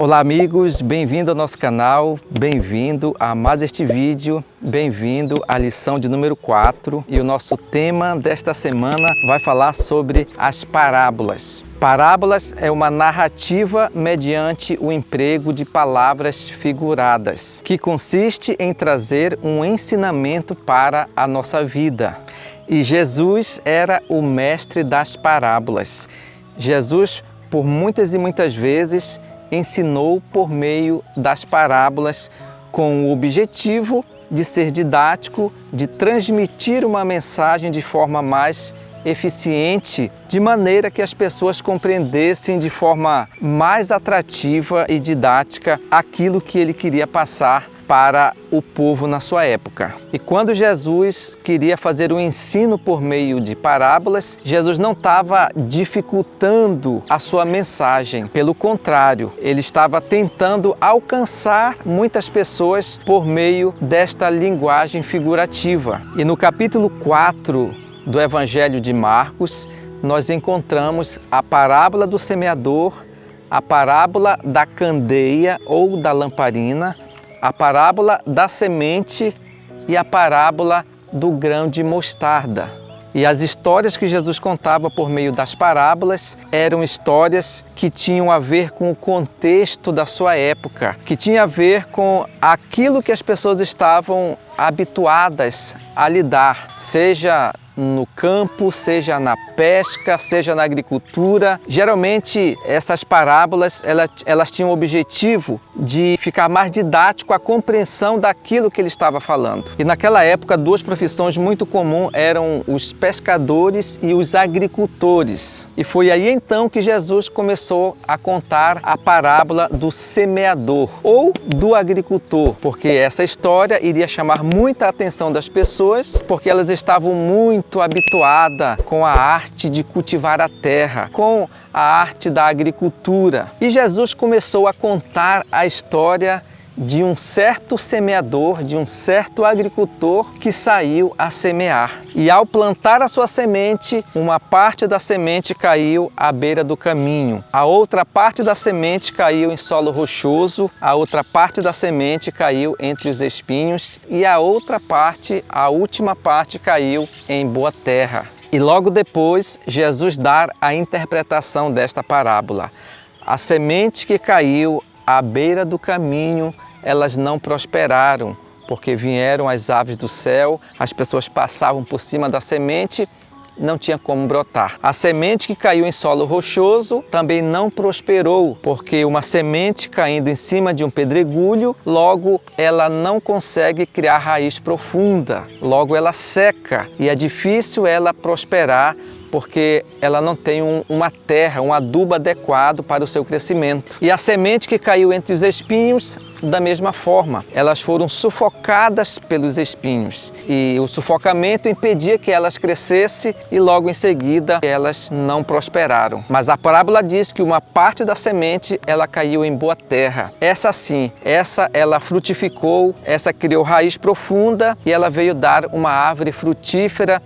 Olá amigos, bem-vindo ao nosso canal, bem-vindo a mais este vídeo, bem-vindo à lição de número 4 e o nosso tema desta semana vai falar sobre as parábolas. Parábolas é uma narrativa mediante o emprego de palavras figuradas, que consiste em trazer um ensinamento para a nossa vida. E Jesus era o mestre das parábolas. Jesus, por muitas e muitas vezes, ensinou por meio das parábolas com o objetivo de ser didático, de transmitir uma mensagem de forma mais eficiente, de maneira que as pessoas compreendessem de forma mais atrativa e didática aquilo que ele queria passar para o povo na sua época. E quando Jesus queria fazer um ensino por meio de parábolas, Jesus não estava dificultando a sua mensagem. Pelo contrário, ele estava tentando alcançar muitas pessoas por meio desta linguagem figurativa. E no capítulo 4 do Evangelho de Marcos, nós encontramos a parábola do semeador, a parábola da candeia ou da lamparina, a parábola da semente e a parábola do grão de mostarda. E as histórias que Jesus contava por meio das parábolas eram histórias que tinham a ver com o contexto da sua época, que tinha a ver com aquilo que as pessoas estavam habituadas a lidar, seja no campo, seja na pesca, seja na agricultura. Geralmente essas parábolas elas tinham o objetivo de ficar mais didático a compreensão daquilo que ele estava falando. E naquela época duas profissões muito comuns eram os pescadores e os agricultores. E foi aí então que Jesus começou a contar a parábola do semeador ou do agricultor, porque essa história iria chamar muita atenção das pessoas, porque elas estavam muito habituada com a arte de cultivar a terra, com a arte da agricultura. E Jesus começou a contar a história de um certo semeador, de um certo agricultor que saiu a semear. E ao plantar a sua semente, uma parte da semente caiu à beira do caminho, a outra parte da semente caiu em solo rochoso, a outra parte da semente caiu entre os espinhos e a outra parte, a última parte, caiu em boa terra. E logo depois, Jesus dá a interpretação desta parábola. A semente que caiu à beira do caminho, elas não prosperaram, porque vieram as aves do céu, as pessoas passavam por cima da semente, não tinha como brotar. A semente que caiu em solo rochoso também não prosperou, porque uma semente caindo em cima de um pedregulho, logo ela não consegue criar raiz profunda, logo ela seca e é difícil ela prosperar, porque ela não tem uma terra, um adubo adequado para o seu crescimento. E a semente que caiu entre os espinhos, da mesma forma, elas foram sufocadas pelos espinhos. E o sufocamento impedia que elas crescessem e logo em seguida elas não prosperaram. Mas a parábola diz que uma parte da semente ela caiu em boa terra. Essa sim, ela frutificou, essa criou raiz profunda e ela veio dar uma árvore frutífera,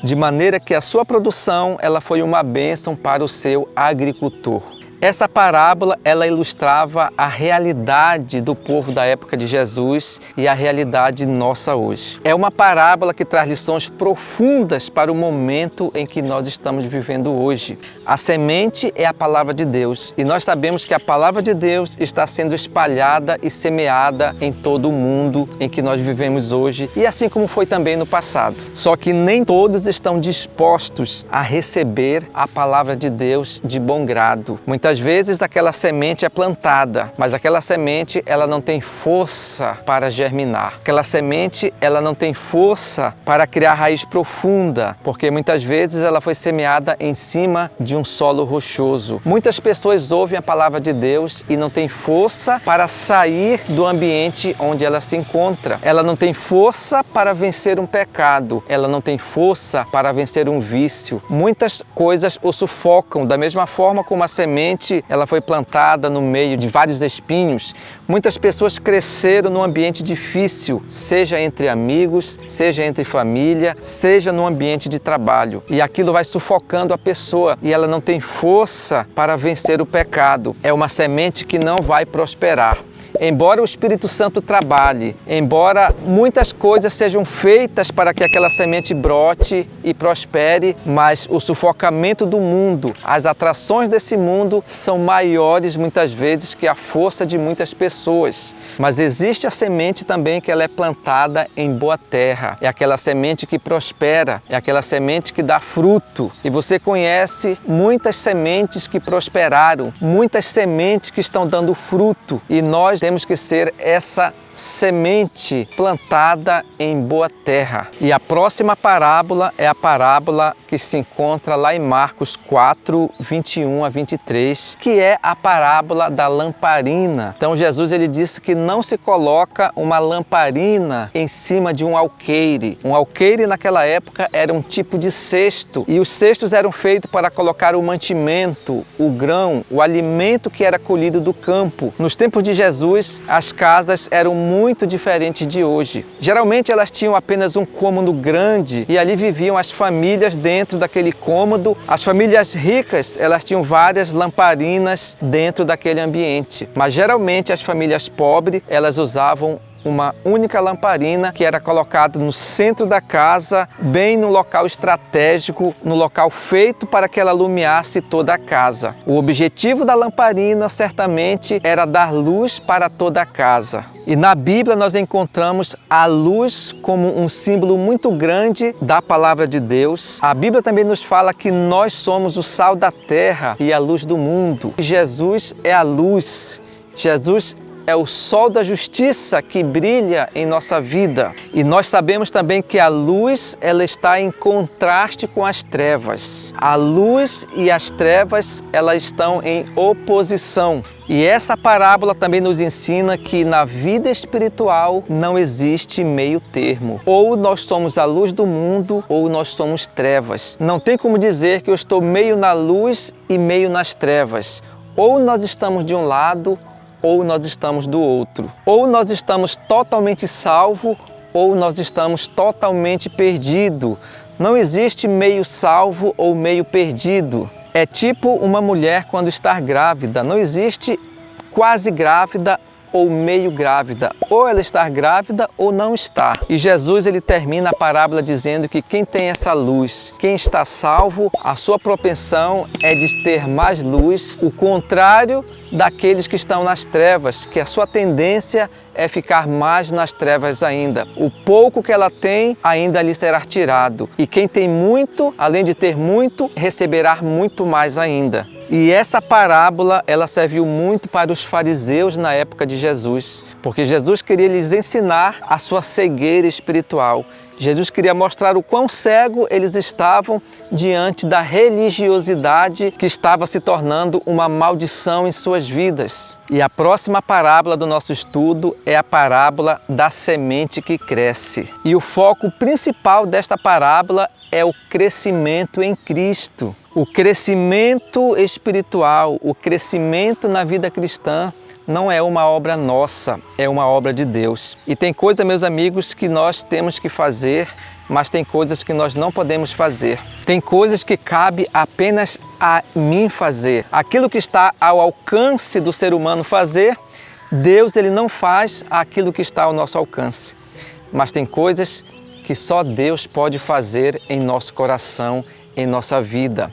de maneira que a sua produção ela foi uma bênção para o seu agricultor. Essa parábola ela ilustrava a realidade do povo da época de Jesus e a realidade nossa hoje. É uma parábola que traz lições profundas para o momento em que nós estamos vivendo hoje. A semente é a palavra de Deus e nós sabemos que a palavra de Deus está sendo espalhada e semeada em todo o mundo em que nós vivemos hoje e assim como foi também no passado. Só que nem todos estão dispostos a receber a palavra de Deus de bom grado. Muitas vezes aquela semente é plantada, mas aquela semente ela não tem força para germinar. Aquela semente ela não tem força para criar raiz profunda, porque muitas vezes ela foi semeada em cima de um solo rochoso. Muitas pessoas ouvem a palavra de Deus e não têm força para sair do ambiente onde ela se encontra. Ela não tem força para vencer um pecado. Ela não tem força para vencer um vício. Muitas coisas o sufocam, da mesma forma como a semente semente ela foi plantada no meio de vários espinhos, muitas pessoas cresceram num ambiente difícil, seja entre amigos, seja entre família, seja no ambiente de trabalho. E aquilo vai sufocando a pessoa e ela não tem força para vencer o pecado. É uma semente que não vai prosperar. Embora o Espírito Santo trabalhe, embora muitas coisas sejam feitas para que aquela semente brote e prospere, mas o sufocamento do mundo, as atrações desse mundo são maiores muitas vezes que a força de muitas pessoas. Mas existe a semente também que ela é plantada em boa terra. É aquela semente que prospera, é aquela semente que dá fruto. E você conhece muitas sementes que prosperaram, muitas sementes que estão dando fruto. E nós temos que ser essa semente plantada em boa terra. E a próxima parábola é a parábola que se encontra lá em Marcos 4, 21 a 23, que é a parábola da lamparina. Então Jesus ele disse que não se coloca uma lamparina em cima de um alqueire. Um alqueire naquela época era um tipo de cesto, e os cestos eram feitos para colocar o mantimento, o grão, o alimento que era colhido do campo. Nos tempos de Jesus, as casas eram muito diferentes de hoje. Geralmente elas tinham apenas um cômodo grande e ali viviam as famílias dentro daquele cômodo. As famílias ricas, elas tinham várias lamparinas dentro daquele ambiente. Mas geralmente as famílias pobres, elas usavam uma única lamparina que era colocada no centro da casa, bem no local estratégico, no local feito para que ela iluminasse toda a casa. O objetivo da lamparina certamente era dar luz para toda a casa. E na Bíblia nós encontramos a luz como um símbolo muito grande da palavra de Deus. A Bíblia também nos fala que nós somos o sal da terra e a luz do mundo. Jesus é a luz. Jesus é o sol da justiça que brilha em nossa vida. E nós sabemos também que a luz ela está em contraste com as trevas. A luz e as trevas elas estão em oposição. E essa parábola também nos ensina que na vida espiritual não existe meio termo. Ou nós somos a luz do mundo ou nós somos trevas. Não tem como dizer que eu estou meio na luz e meio nas trevas. Ou nós estamos de um lado ou nós estamos do outro. Ou nós estamos totalmente salvos, ou nós estamos totalmente perdidos. Não existe meio salvo ou meio perdido. É tipo uma mulher quando está grávida. Não existe quase grávida ou meio grávida. Ou ela está grávida ou não está. E Jesus ele termina a parábola dizendo que quem tem essa luz, quem está salvo, a sua propensão é de ter mais luz, o contrário daqueles que estão nas trevas, que a sua tendência é ficar mais nas trevas ainda. O pouco que ela tem ainda lhe será tirado. E quem tem muito, além de ter muito, receberá muito mais ainda. E essa parábola, ela serviu muito para os fariseus na época de Jesus, porque Jesus queria lhes ensinar a sua cegueira espiritual. Jesus queria mostrar o quão cego eles estavam diante da religiosidade que estava se tornando uma maldição em suas vidas. E a próxima parábola do nosso estudo é a parábola da semente que cresce. E o foco principal desta parábola é o crescimento em Cristo. O crescimento espiritual, o crescimento na vida cristã não é uma obra nossa, é uma obra de Deus. E tem coisa, meus amigos, que nós temos que fazer, mas tem coisas que nós não podemos fazer. Tem coisas que cabe apenas a mim fazer. Aquilo que está ao alcance do ser humano fazer, Deus ele não faz aquilo que está ao nosso alcance. Mas tem coisas que só Deus pode fazer em nosso coração, em nossa vida.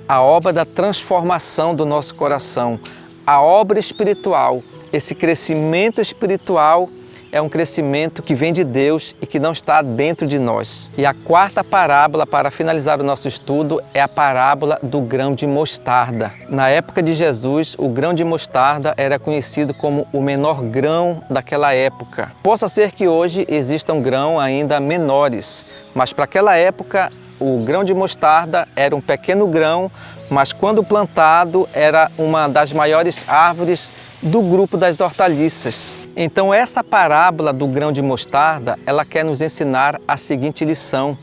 A obra da transformação do nosso coração, a obra espiritual, esse crescimento espiritual é um crescimento que vem de Deus e que não está dentro de nós. E a quarta parábola, para finalizar o nosso estudo, é a parábola do grão de mostarda. Na época de Jesus, o grão de mostarda era conhecido como o menor grão daquela época. Possa ser que hoje existam grãos ainda menores, mas para aquela época, o grão de mostarda era um pequeno grão, mas quando plantado era uma das maiores árvores do grupo das hortaliças. Então essa parábola do grão de mostarda, ela quer nos ensinar a seguinte lição,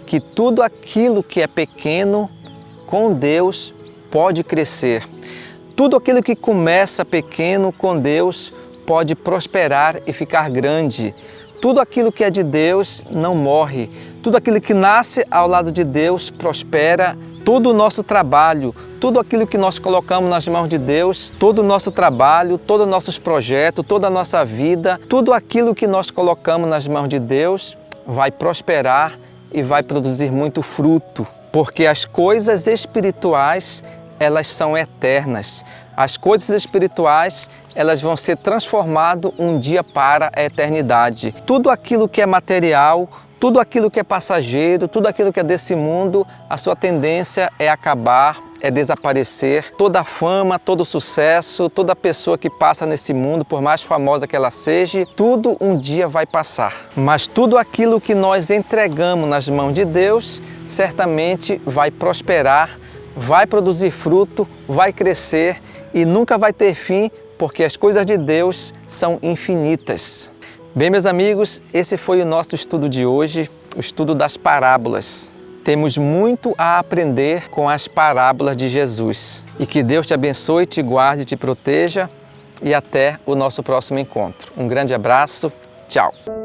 que tudo aquilo que é pequeno com Deus pode crescer. Tudo aquilo que começa pequeno com Deus pode prosperar e ficar grande. Tudo aquilo que é de Deus não morre. Tudo aquilo que nasce ao lado de Deus prospera. Todo o nosso trabalho, tudo aquilo que nós colocamos nas mãos de Deus, todo o nosso trabalho, todos os nossos projetos, toda a nossa vida, tudo aquilo que nós colocamos nas mãos de Deus vai prosperar e vai produzir muito fruto. Porque as coisas espirituais, elas são eternas. As coisas espirituais, elas vão ser transformadas um dia para a eternidade. Tudo aquilo que é material, tudo aquilo que é passageiro, tudo aquilo que é desse mundo, a sua tendência é acabar, é desaparecer. Toda a fama, todo o sucesso, toda pessoa que passa nesse mundo, por mais famosa que ela seja, tudo um dia vai passar. Mas tudo aquilo que nós entregamos nas mãos de Deus, certamente vai prosperar, vai produzir fruto, vai crescer e nunca vai ter fim, porque as coisas de Deus são infinitas. Bem, meus amigos, esse foi o nosso estudo de hoje, o estudo das parábolas. Temos muito a aprender com as parábolas de Jesus. E que Deus te abençoe, te guarde, te proteja e até o nosso próximo encontro. Um grande abraço, tchau!